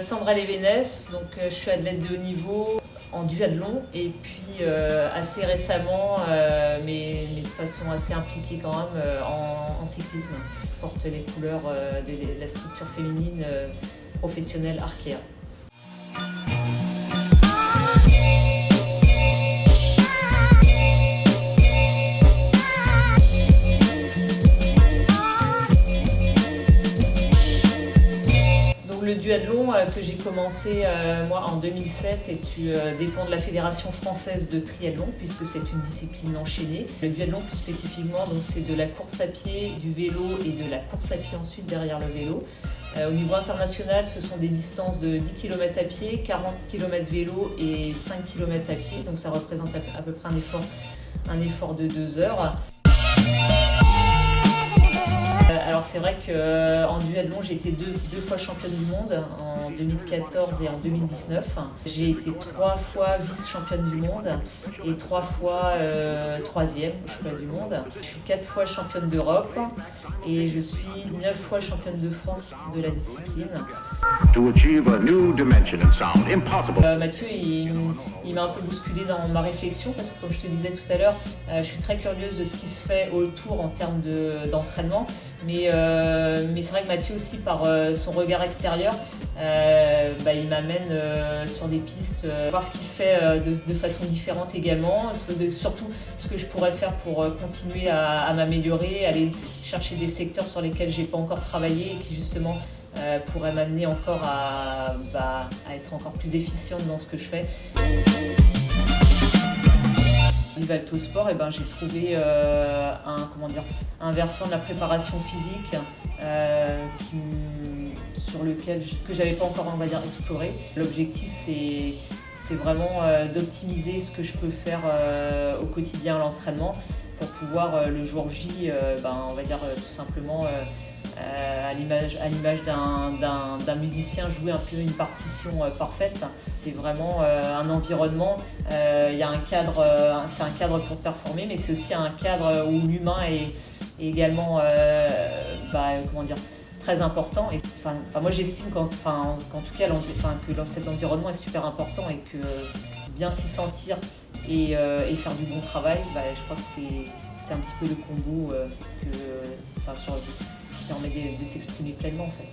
Sandra Levenes, donc je suis athlète de haut niveau en duathlon et puis assez récemment, mais de façon assez impliquée quand même, en cyclisme. Je porte les couleurs de la structure féminine professionnelle Arkea. Le duathlon que j'ai commencé moi en 2007 dépend de la Fédération française de triathlon puisque c'est une discipline enchaînée. Le duathlon plus spécifiquement, donc c'est de la course à pied, du vélo et de la course à pied ensuite derrière le vélo. Au niveau international, ce sont des distances de 10 km à pied, 40 km vélo et 5 km à pied, donc ça représente à peu près un effort de 2 heures. Alors c'est vrai qu'en duathlon j'ai été deux fois championne du monde en 2014 et en 2019. J'ai été 3 fois vice-championne du monde et 3 fois 3e au championnat du monde. Je suis 4 fois championne d'Europe et je suis 9 fois championne de France de la discipline. Mathieu il m'a un peu bousculé dans ma réflexion parce que comme je te disais tout à l'heure, je suis très curieuse de ce qui se fait autour en termes d'entraînement. Mais c'est vrai que Mathieu aussi, par son regard extérieur, il m'amène sur des pistes, voir ce qui se fait de façon différente également, surtout ce que je pourrais faire pour continuer à m'améliorer, aller chercher des secteurs sur lesquels j'ai pas encore travaillé et qui justement pourraient m'amener encore à être encore plus efficiente dans ce que je fais. Livalto Sport, j'ai trouvé un versant de la préparation physique que j'avais pas encore exploré. L'objectif c'est vraiment d'optimiser ce que je peux faire au quotidien à l'entraînement pour pouvoir le jour J, tout simplement à l'image d'un musicien jouer un peu une partition parfaite. C'est vraiment un environnement, il y a un cadre, c'est un cadre pour performer, mais c'est aussi un cadre où l'humain est également très important. Et moi j'estime qu'en tout cas que cet environnement est super important et que bien s'y sentir et faire du bon travail, je crois que c'est un petit peu le combo qui permet de s'exprimer pleinement en fait.